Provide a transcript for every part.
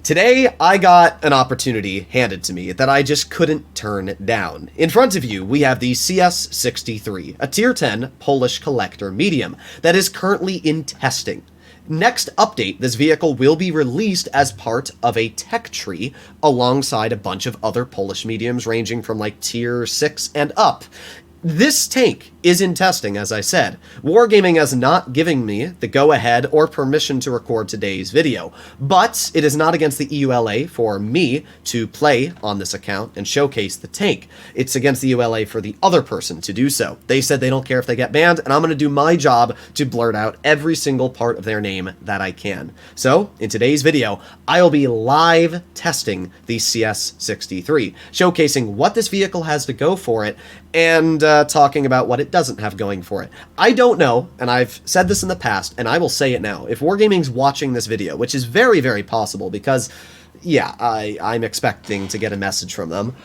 Today, I got an opportunity handed to me that I just couldn't turn down. In front of you, we have the CS63, a Tier 10 Polish collector medium that is currently in testing. Next update, this vehicle will be released as part of a tech tree alongside a bunch of other Polish mediums ranging from like Tier 6 and up. This tank is in testing, as I said. Wargaming is not giving me the go-ahead or permission to record today's video, but it is not against the EULA for me to play on this account and showcase the tank. It's against the EULA for the other person to do so. They said they don't care if they get banned, and I'm going to do my job to blurt out every single part of their name that I can. So, in today's video, I'll be live testing the CS63, showcasing what this vehicle has to go for it, and talking about what it doesn't have going for it. I don't know, and I've said this in the past, and I will say it now, if Wargaming's watching this video, which is very, very possible, because, yeah, I'm expecting to get a message from them,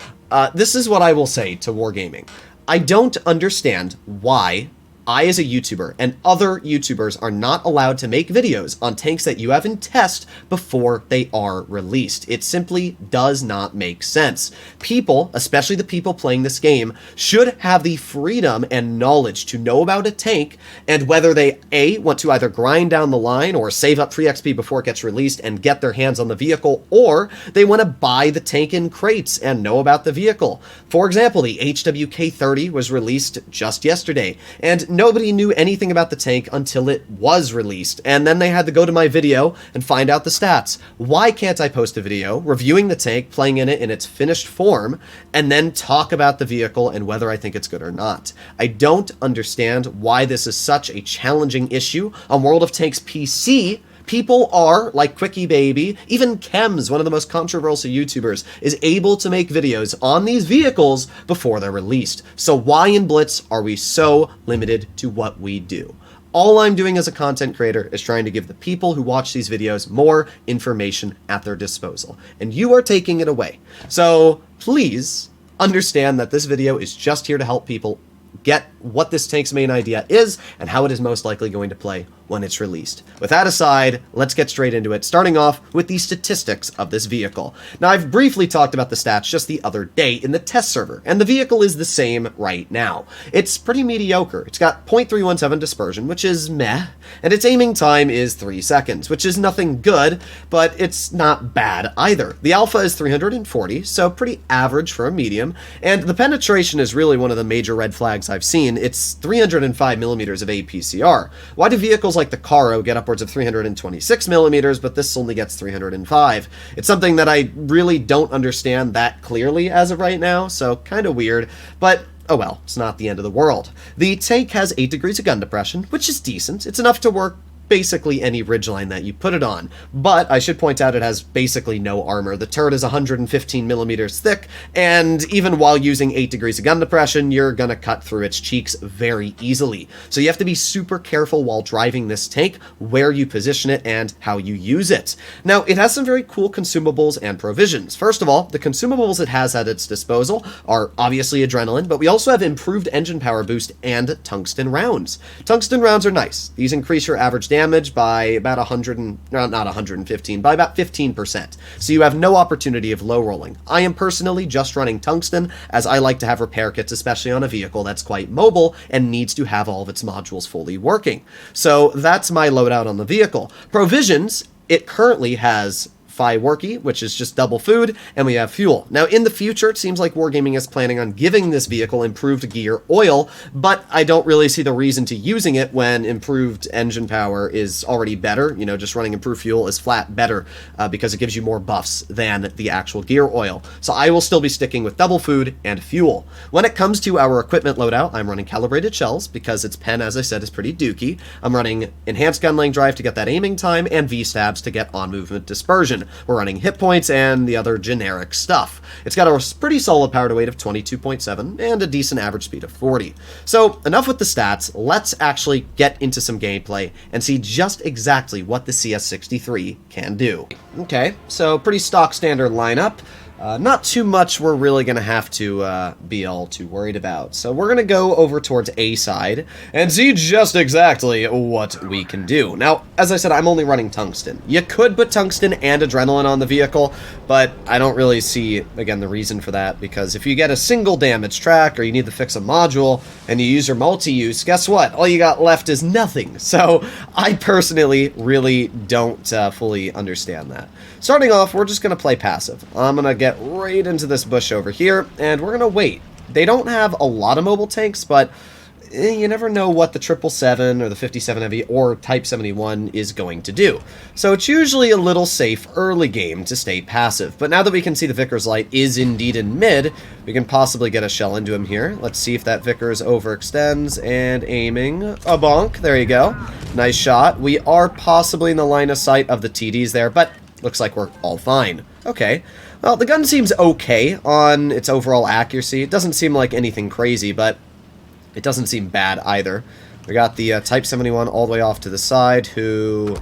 this is what I will say to Wargaming. I don't understand why I, as a YouTuber, and other YouTubers are not allowed to make videos on tanks that you have in test before they are released. It simply does not make sense. People, especially the people playing this game, should have the freedom and knowledge to know about a tank, and whether they, A, want to either grind down the line or save up free XP before it gets released and get their hands on the vehicle, or they want to buy the tank in crates and know about the vehicle. For example, the HWK-30 was released just yesterday, and nobody knew anything about the tank until it was released, and then they had to go to my video and find out the stats. Why can't I post a video reviewing the tank, playing in it in its finished form, and then talk about the vehicle and whether I think it's good or not? I don't understand why this is such a challenging issue on World of Tanks PC. People are, like Quickie Baby, even Chems, one of the most controversial YouTubers, is able to make videos on these vehicles before they're released. So why in Blitz are we so limited to what we do? All I'm doing as a content creator is trying to give the people who watch these videos more information at their disposal. And you are taking it away. So please understand that this video is just here to help people get what this tank's main idea is and how it is most likely going to play when it's released. With that aside, let's get straight into it, starting off with the statistics of this vehicle. Now, I've briefly talked about the stats just the other day in the test server, and the vehicle is the same right now. It's pretty mediocre. It's got 0.317 dispersion, which is meh, and its aiming time is 3 seconds, which is nothing good, but it's not bad either. The alpha is 340, so pretty average for a medium, and the penetration is really one of the major red flags I've seen. It's 305 millimeters of APCR. Why do vehicles like the Caro get upwards of 326 millimeters, but this only gets 305? It's something that I really don't understand that clearly as of right now, so kind of weird, but oh well, it's not the end of the world. The tank has 8 degrees of gun depression, which is decent. It's enough to work basically any ridgeline that you put it on, but I should point out it has basically no armor. The turret is 115 millimeters thick, and even while using 8 degrees of gun depression, you're gonna cut through its cheeks very easily. So you have to be super careful while driving this tank, where you position it and how you use it. Now, it has some very cool consumables and provisions. First of all, the consumables it has at its disposal are obviously adrenaline, but we also have improved engine power boost and tungsten rounds. Tungsten rounds are nice. These increase your average damage by about 115, by about 15%. So you have no opportunity of low rolling. I am personally just running tungsten, as I like to have repair kits, especially on a vehicle that's quite mobile and needs to have all of its modules fully working. So that's my loadout on the vehicle. Provisions, it currently has Worky, which is just double food, and we have fuel. Now, in the future, it seems like Wargaming is planning on giving this vehicle improved gear oil, but I don't really see the reason to using it when improved engine power is already better. You know, just running improved fuel is flat better because it gives you more buffs than the actual gear oil. So I will still be sticking with double food and fuel. When it comes to our equipment loadout, I'm running calibrated shells because its pen, as I said, is pretty dookie. I'm running enhanced gun lane drive to get that aiming time, and V-stabs to get on-movement dispersion. We're running hit points and the other generic stuff. It's got a pretty solid power to weight of 22.7 and a decent average speed of 40. So enough with the stats, let's actually get into some gameplay and see just exactly what the CS63 can do. Okay, so pretty stock standard lineup. not too much we're really going to have to be all too worried about. So we're going to go over towards A side and see just exactly what we can do. Now, as I said, I'm only running tungsten. You could put tungsten and adrenaline on the vehicle, but I don't really see, again, the reason for that, because if you get a single damage track or you need to fix a module and you use your multi-use, guess what? All you got left is nothing. So I personally really don't fully understand that. Starting off, we're just going to play passive. I'm going to get right into this bush over here, and we're going to wait. They don't have a lot of mobile tanks, but you never know what the 777 or the 57 Heavy or Type 71 is going to do. So it's usually a little safe early game to stay passive. But now that we can see the Vickers light is indeed in mid, we can possibly get a shell into him here. Let's see if that Vickers overextends, and aiming a bonk. There you go. Nice shot. We are possibly in the line of sight of the TDs there, but looks like we're all fine. Okay. Well, the gun seems okay on its overall accuracy. It doesn't seem like anything crazy, but it doesn't seem bad either. We got the Type 71 all the way off to the side, who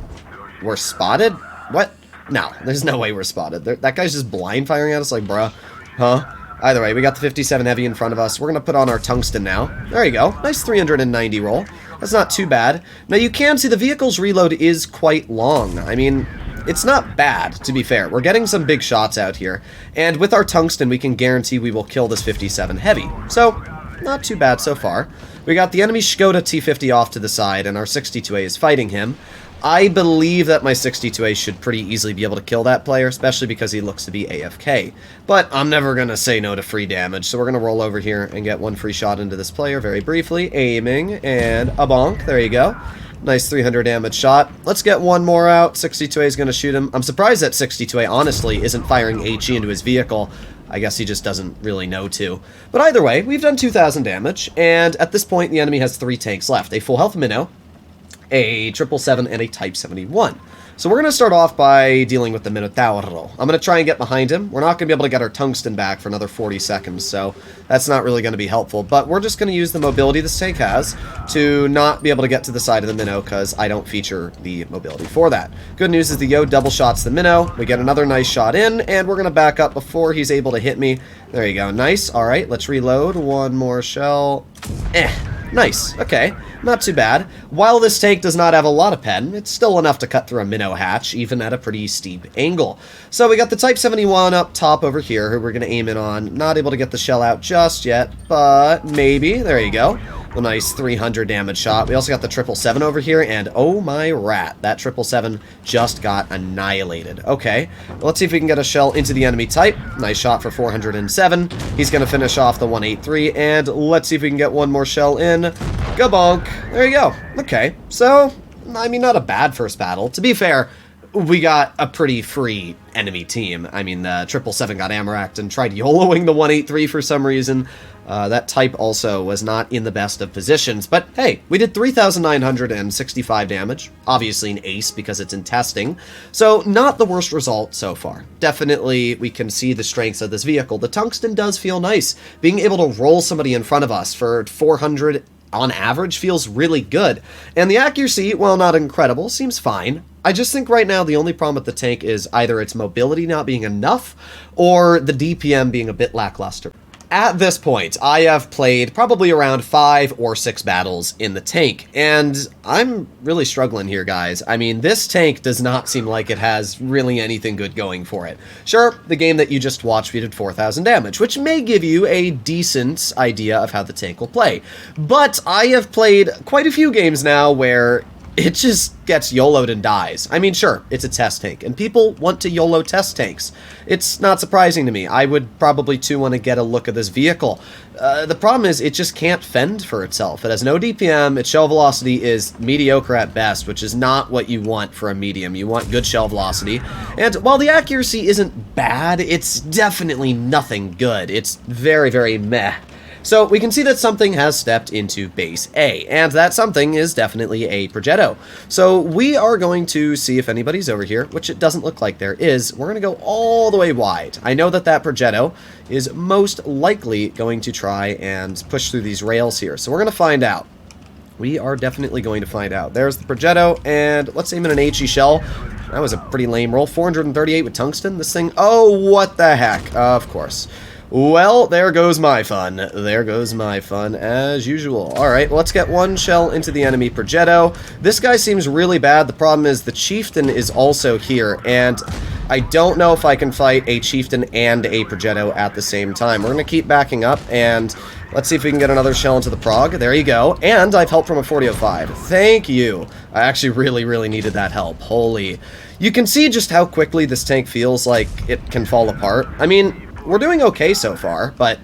were spotted? What? No, there's no way we're spotted. That guy's just blind firing at us like, bruh. Huh? Either way, we got the 57 Heavy in front of us. We're going to put on our tungsten now. There you go. Nice 390 roll. That's not too bad. Now, you can see the vehicle's reload is quite long. I mean, it's not bad, to be fair. We're getting some big shots out here. And with our tungsten, we can guarantee we will kill this 57 Heavy. So, not too bad so far. We got the enemy Škoda T50 off to the side, and our 62A is fighting him. I believe that my 62A should pretty easily be able to kill that player, especially because he looks to be AFK. But I'm never going to say no to free damage, so we're going to roll over here and get one free shot into this player very briefly. Aiming, and a bonk. There you go. Nice 300 damage shot. Let's get one more out. 62A is going to shoot him. I'm surprised that 62A, honestly, isn't firing HE into his vehicle. I guess he just doesn't really know to. But either way, we've done 2,000 damage, and at this point, the enemy has 3 tanks left. A full health minnow, a 777, and a Type 71. So we're going to start off by dealing with the Minotauro. I'm going to try and get behind him. We're not going to be able to get our tungsten back for another 40 seconds, so that's not really going to be helpful. But we're just going to use the mobility this tank has to not be able to get to the side of the minnow, because I don't feature the mobility for that. Good news is the Yo double shots the minnow. We get another nice shot in, and we're going to back up before he's able to hit me. There you go. Nice. All right, let's reload. One more shell. Nice. Okay. Not too bad. While this tank does not have a lot of pen, it's still enough to cut through a minnow hatch, even at a pretty steep angle. So we got the Type 71 up top over here, who we're going to aim in on. Not able to get the shell out just yet, but maybe. There you go. A nice 300 damage shot. We also got the 777 over here, and oh my rat, that 777 just got annihilated. Okay, let's see if we can get a shell into the enemy Type. Nice shot for 407. He's going to finish off the 183, and let's see if we can get one more shell in. Gabonk. There you go. Okay, so, I mean, not a bad first battle. To be fair, we got a pretty free enemy team. I mean, the 777 got Amaraked and tried YOLOing the 183 for some reason. That Type also was not in the best of positions, but hey, we did 3,965 damage, obviously an ace because it's in testing, so not the worst result so far. Definitely, we can see the strengths of this vehicle. The tungsten does feel nice. Being able to roll somebody in front of us for 400 on average feels really good, and the accuracy, while not incredible, seems fine. I just think right now the only problem with the tank is either its mobility not being enough, or the DPM being a bit lackluster. At this point, I have played probably around 5 or 6 battles in the tank, and I'm really struggling here, guys. I mean, this tank does not seem like it has really anything good going for it. Sure, the game that you just watched, we did 4,000 damage, which may give you a decent idea of how the tank will play. But I have played quite a few games now where it just gets YOLO'd and dies. I mean, sure, it's a test tank, and people want to YOLO test tanks. It's not surprising to me. I would probably, too, want to get a look at this vehicle. The problem is, it just can't fend for itself. It has no DPM, its shell velocity is mediocre at best, which is not what you want for a medium. You want good shell velocity. And while the accuracy isn't bad, it's definitely nothing good. It's very, very meh. So we can see that something has stepped into base A, and that something is definitely a Progetto. So we are going to see if anybody's over here, which it doesn't look like there is. We're going to go all the way wide. I know that that Progetto is most likely going to try and push through these rails here, so we're going to find out. We are definitely going to find out. There's the Progetto, and let's aim in an HE shell. That was a pretty lame roll. 438 with tungsten. This thing... Oh, what the heck. Of course. Well, there goes my fun. There goes my fun, as usual. Alright, let's get one shell into the enemy Progetto. This guy seems really bad. The problem is the Chieftain is also here, and I don't know if I can fight a Chieftain and a Progetto at the same time. We're going to keep backing up, and let's see if we can get another shell into the Prog. There you go. And I've help from a 4005. Thank you. I actually really needed that help. Holy. You can see just how quickly this tank feels like it can fall apart. I mean... We're doing okay so far, but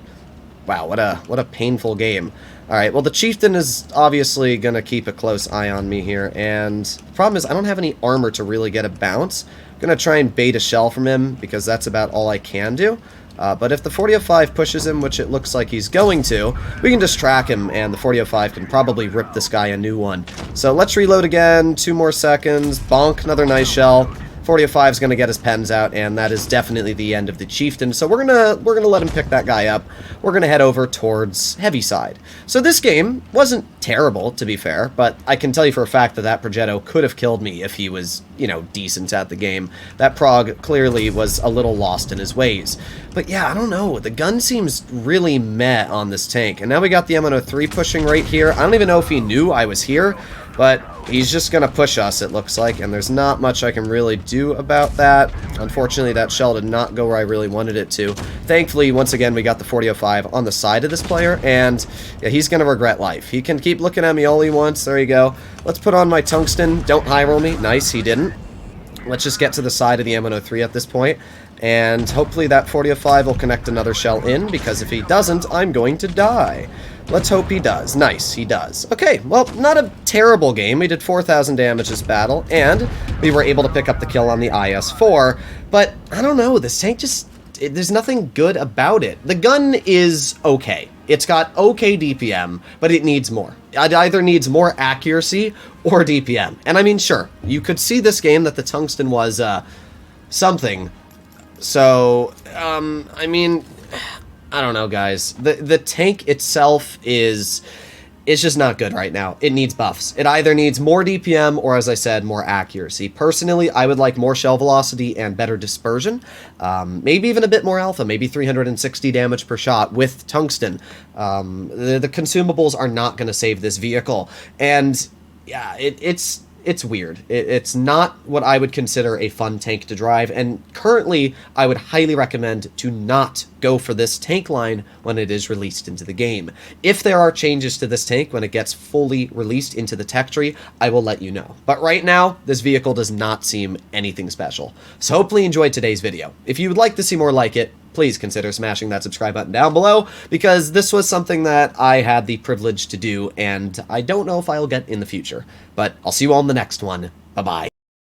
wow, what a painful game. Alright, well the Chieftain is obviously gonna keep a close eye on me here, and the problem is I don't have any armor to really get a bounce. I'm gonna try and bait a shell from him, because that's about all I can do. But if the 4005 pushes him, which it looks like he's going to, we can just track him, and the 4005 can probably rip this guy a new one. So let's reload again, 2 more seconds, bonk, another nice shell. 4005 is going to get his pens out, and that is definitely the end of the Chieftain. So we're gonna let him pick that guy up. We're gonna head over towards Heaviside. So this game wasn't terrible, to be fair, but I can tell you for a fact that that Progetto could have killed me if he was, you know, decent at the game. That Prog clearly was a little lost in his ways. But yeah, I don't know. The gun seems really meh on this tank. And now we got the M103 pushing right here. I don't even know if he knew I was here, but he's just going to push us, it looks like, and there's not much I can really do about that. Unfortunately, that shell did not go where I really wanted it to. Thankfully, once again, we got the 4005 on the side of this player, and yeah, he's going to regret life. He can keep looking at me all he wants. There you go. Let's put on my tungsten. Don't high roll me. Nice, he didn't. Let's just get to the side of the M103 at this point, and hopefully that 4005 will connect another shell in, because if he doesn't, I'm going to die. Let's hope he does. Nice, he does. Okay, well, not a terrible game. We did 4,000 damage this battle, and we were able to pick up the kill on the IS-4, but I don't know, this tank just... there's nothing good about it. The gun is okay. It's got okay DPM, but it needs more. It either needs more accuracy or DPM. And I mean, sure, you could see this game that the tungsten was, something. So, I mean... I don't know, guys. The tank itself is just not good right now. It needs buffs. It either needs more DPM or, as I said, more accuracy. Personally, I would like more shell velocity and better dispersion. Maybe even a bit more alpha, maybe 360 damage per shot with tungsten. The consumables are not going to save this vehicle. And yeah, it's weird. It's not what I would consider a fun tank to drive, and currently I would highly recommend to not go for this tank line when it is released into the game. If there are changes to this tank when it gets fully released into the tech tree, I will let you know. But right now, this vehicle does not seem anything special. So hopefully you enjoyed today's video. If you would like to see more like it, please consider smashing that subscribe button down below, because this was something that I had the privilege to do, and I don't know if I'll get in the future. But I'll see you all in the next one. Bye-bye.